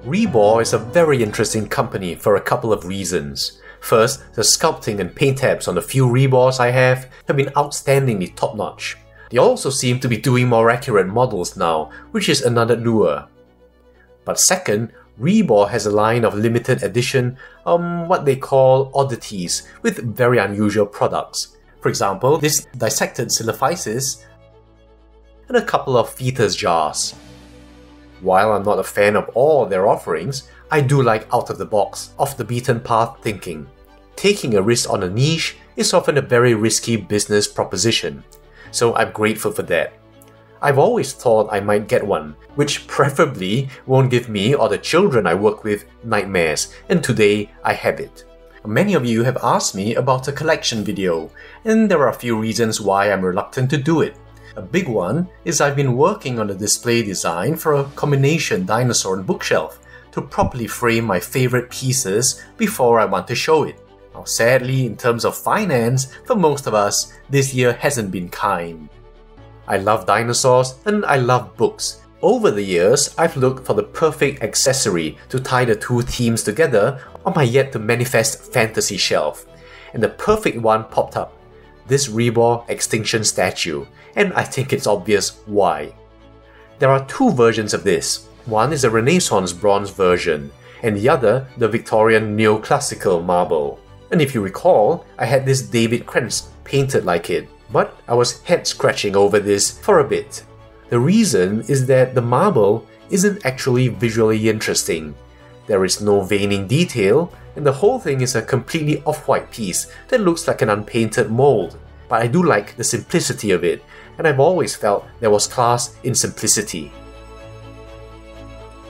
Rebor is a very interesting company for a couple of reasons. First, the sculpting and paint apps on the few Rebors I have been outstandingly top-notch. They also seem to be doing more accurate models now, which is another lure. But second, Rebor has a line of limited edition, what they call oddities, with very unusual products. For example, this dissected syllophysis and a couple of fetus jars. While I'm not a fan of all their offerings, I do like out-of-the-box, off-the-beaten-path thinking. Taking a risk on a niche is often a very risky business proposition, so I'm grateful for that. I've always thought I might get one, which preferably won't give me or the children I work with nightmares, and today I have it. Many of you have asked me about a collection video, and there are a few reasons why I'm reluctant to do it. A big one is I've been working on a display design for a combination dinosaur and bookshelf to properly frame my favorite pieces before I want to show it. Now, sadly, in terms of finance, for most of us, this year hasn't been kind. I love dinosaurs and I love books. Over the years, I've looked for the perfect accessory to tie the two themes together on my yet-to-manifest fantasy shelf, and the perfect one popped up. This Rebor Extinction statue, and I think it's obvious why. There are two versions of this. One is a Renaissance bronze version, and the other the Victorian Neoclassical marble. And if you recall, I had this David Krantz painted like it, but I was head-scratching over this for a bit. The reason is that the marble isn't actually visually interesting. There is no veining detail, and the whole thing is a completely off-white piece that looks like an unpainted mold. But I do like the simplicity of it, and I've always felt there was class in simplicity.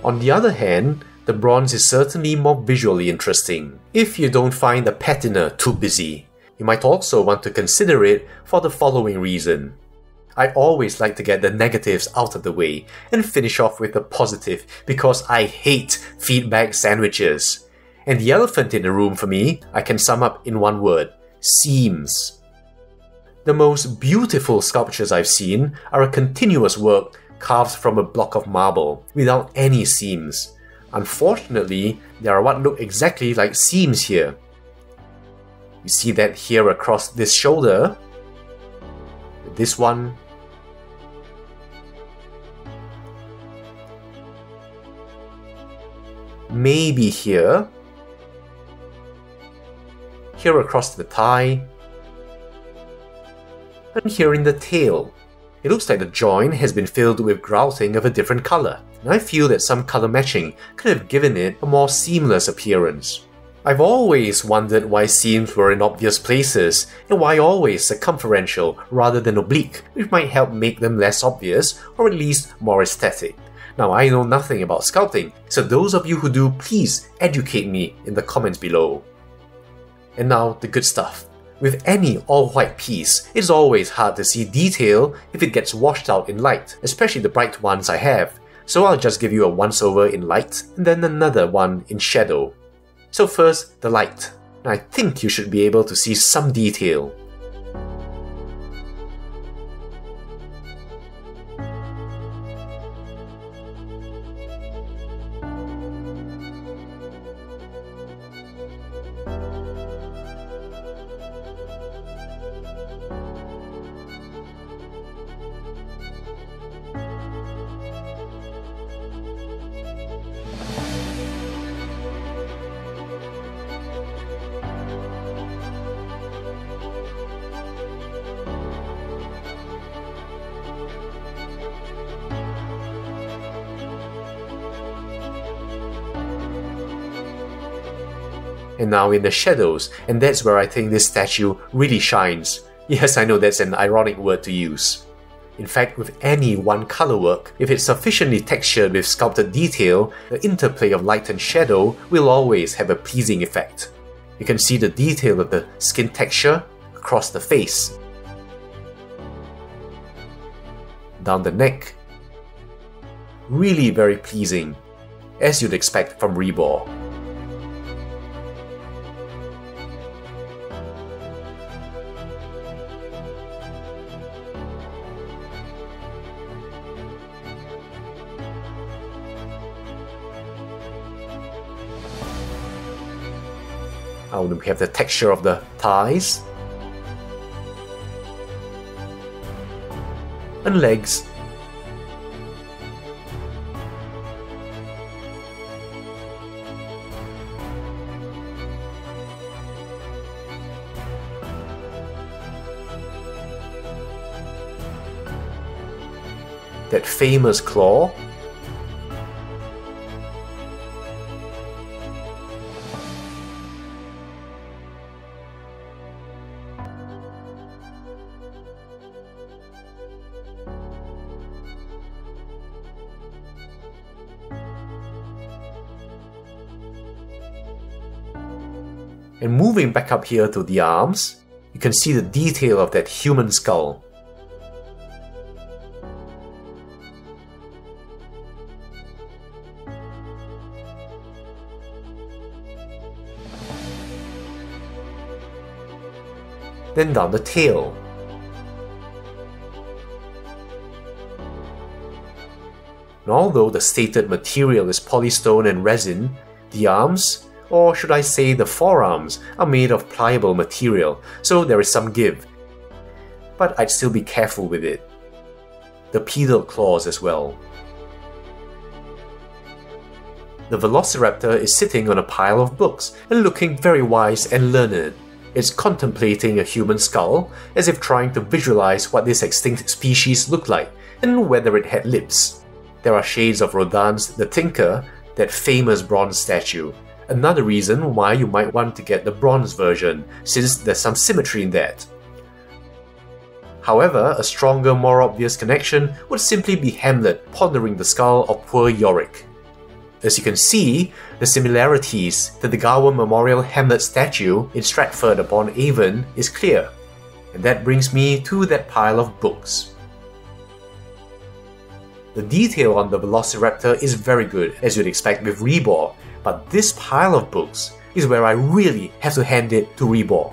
On the other hand, the bronze is certainly more visually interesting, if you don't find the patina too busy. You might also want to consider it for the following reason. I always like to get the negatives out of the way and finish off with the positive because I hate feedback sandwiches. And the elephant in the room for me, I can sum up in one word: seams. The most beautiful sculptures I've seen are a continuous work carved from a block of marble, without any seams. Unfortunately, there are what look exactly like seams here. You see that here across this shoulder, this one, maybe here across the thigh, and here in the tail. It looks like the joint has been filled with grouting of a different color, and I feel that some color matching could have given it a more seamless appearance. I've always wondered why seams were in obvious places, and why always circumferential rather than oblique, which might help make them less obvious, or at least more aesthetic. Now, I know nothing about sculpting, so those of you who do, please educate me in the comments below. And now, the good stuff. With any all-white piece, it's always hard to see detail if it gets washed out in light, especially the bright ones I have. So I'll just give you a once-over in light, and then another one in shadow. So first, the light. I think you should be able to see some detail. And now in the shadows, and that's where I think this statue really shines. Yes, I know that's an ironic word to use. In fact, with any one color work, if it's sufficiently textured with sculpted detail, the interplay of light and shadow will always have a pleasing effect. You can see the detail of the skin texture across the face, down the neck. Really very pleasing, as you'd expect from Rebor. We have the texture of the thighs and legs. That famous claw. And moving back up here to the arms, you can see the detail of that human skull. Then down the tail. And although the stated material is polystone and resin, the arms, or should I say the forearms, are made of pliable material, so there is some give. But I'd still be careful with it. The pedal claws as well. The Velociraptor is sitting on a pile of books and looking very wise and learned. It's contemplating a human skull, as if trying to visualize what this extinct species looked like, and whether it had lips. There are shades of Rodin's The Tinker, that famous bronze statue. Another reason why you might want to get the bronze version, since there's some symmetry in that. However, a stronger, more obvious connection would simply be Hamlet pondering the skull of poor Yorick. As you can see, the similarities to the Gower Memorial Hamlet statue in Stratford-upon-Avon is clear, and that brings me to that pile of books. The detail on the Velociraptor is very good, as you'd expect with Rebor, but this pile of books is where I really have to hand it to Rebor.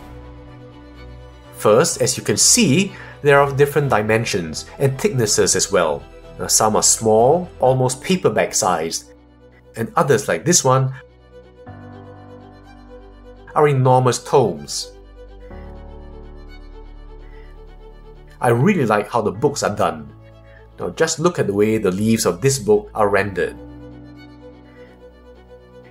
First, as you can see, they are of different dimensions and thicknesses as well. Now, some are small, almost paperback sized, and others like this one are enormous tomes. I really like how the books are done. Now just look at the way the leaves of this book are rendered.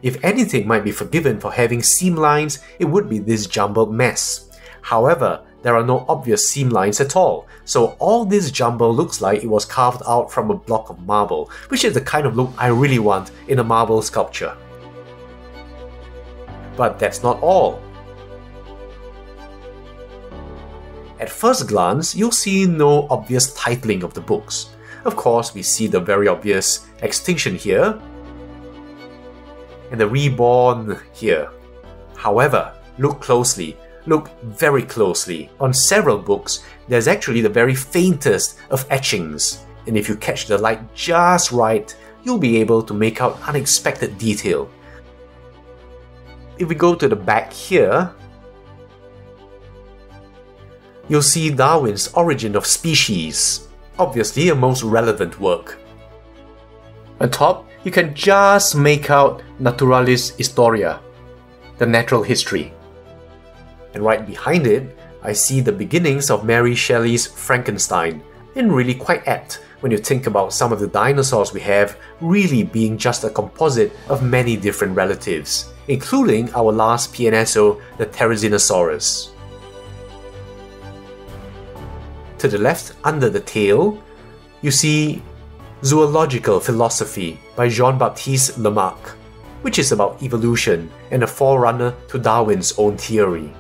If anything might be forgiven for having seam lines, it would be this jumbled mess. However, there are no obvious seam lines at all, so all this jumble looks like it was carved out from a block of marble, which is the kind of look I really want in a marble sculpture. But that's not all. At first glance, you'll see no obvious titling of the books. Of course, we see the very obvious Extinction here, and the Reborn here. However, look closely. Look very closely. On several books, there's actually the very faintest of etchings, and if you catch the light just right, you'll be able to make out unexpected detail. If we go to the back here, you'll see Darwin's Origin of Species, obviously a most relevant work. On top, you can just make out Naturalis Historia, the natural history. And right behind it, I see the beginnings of Mary Shelley's Frankenstein, and really quite apt when you think about some of the dinosaurs we have really being just a composite of many different relatives, including our last PNSO, the Therizinosaurus. To the left, under the tail, you see Zoological Philosophy by Jean-Baptiste Lamarck, which is about evolution and a forerunner to Darwin's own theory.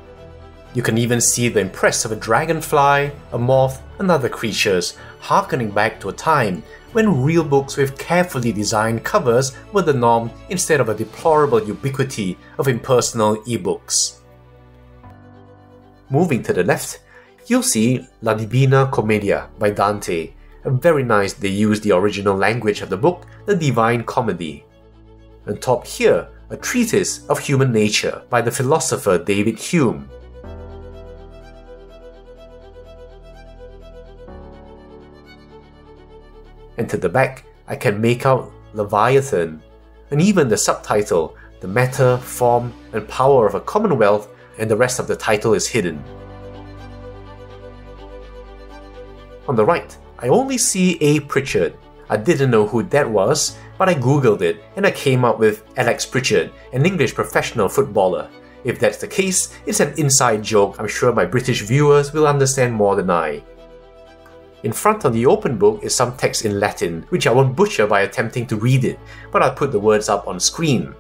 You can even see the impress of a dragonfly, a moth, and other creatures, harkening back to a time when real books with carefully designed covers were the norm instead of a deplorable ubiquity of impersonal ebooks. Moving to the left, you'll see La Divina Commedia by Dante. Very nice they used the original language of the book, the Divine Comedy. On top here, a treatise of human nature by the philosopher David Hume. And to the back, I can make out Leviathan, and even the subtitle, the matter, form, and power of a commonwealth, and the rest of the title is hidden. On the right, I only see A. Pritchard. I didn't know who that was, but I googled it and I came up with Alex Pritchard, an English professional footballer. If that's the case, it's an inside joke I'm sure my British viewers will understand more than I. In front of the open book is some text in Latin, which I won't butcher by attempting to read it, but I'll put the words up on screen.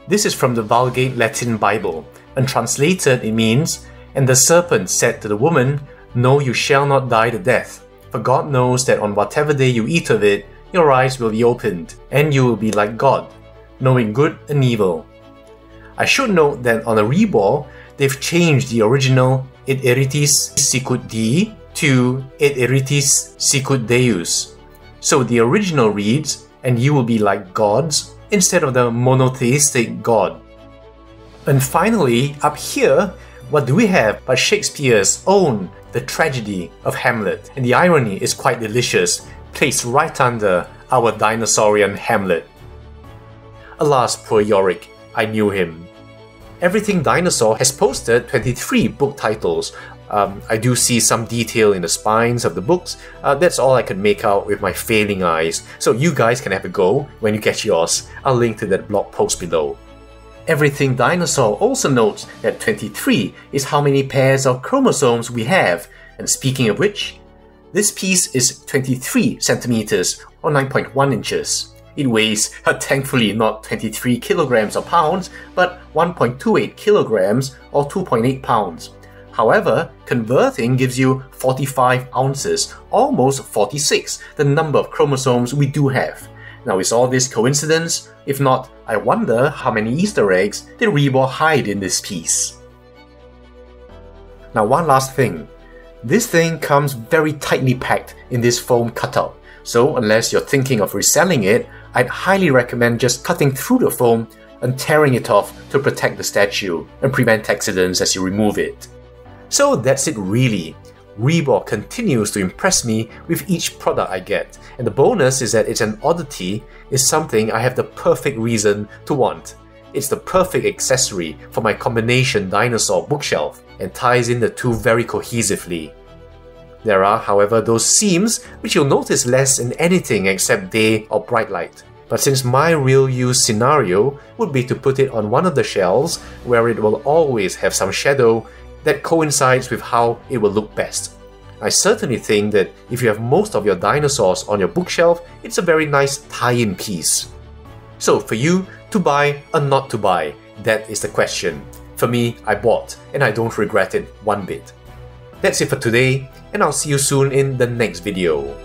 This is from the Vulgate Latin Bible, and translated it means, "And the serpent said to the woman, No, you shall not die the death, for God knows that on whatever day you eat of it, your eyes will be opened, and you will be like God, knowing good and evil." I should note that on a Rebor, they've changed the original "et eritis sicut Dei" to "et eritis sicut Deus. So the original reads, "and you will be like gods," instead of the monotheistic God. And finally, up here, what do we have but Shakespeare's own The Tragedy of Hamlet? And the irony is quite delicious, placed right under our dinosaurian Hamlet. Alas, poor Yorick, I knew him. Everything Dinosaur has posted 23 book titles. I do see some detail in the spines of the books. That's all I could make out with my failing eyes, so you guys can have a go when you get yours. I'll link to that blog post below. Everything Dinosaur also notes that 23 is how many pairs of chromosomes we have, and speaking of which, this piece is 23 centimeters or 9.1 inches. It weighs, thankfully not 23 kilograms or pounds, but 1.28 kilograms or 2.8 pounds. However, converting gives you 45 ounces, almost 46, the number of chromosomes we do have. Now, is all this coincidence? If not, I wonder how many Easter eggs did Rebor hide in this piece. Now, one last thing. This thing comes very tightly packed in this foam cutout, so unless you're thinking of reselling it, I'd highly recommend just cutting through the foam and tearing it off to protect the statue and prevent accidents as you remove it. So that's it really. Rebor continues to impress me with each product I get, and the bonus is that it's an oddity is something I have the perfect reason to want. It's the perfect accessory for my combination dinosaur bookshelf and ties in the two very cohesively. There are, however, those seams which you'll notice less in anything except day or bright light. But since my real use scenario would be to put it on one of the shelves where it will always have some shadow, that coincides with how it will look best. I certainly think that if you have most of your dinosaurs on your bookshelf, it's a very nice tie-in piece. So for you, to buy or not to buy, that is the question. For me, I bought, and I don't regret it one bit. That's it for today, and I'll see you soon in the next video.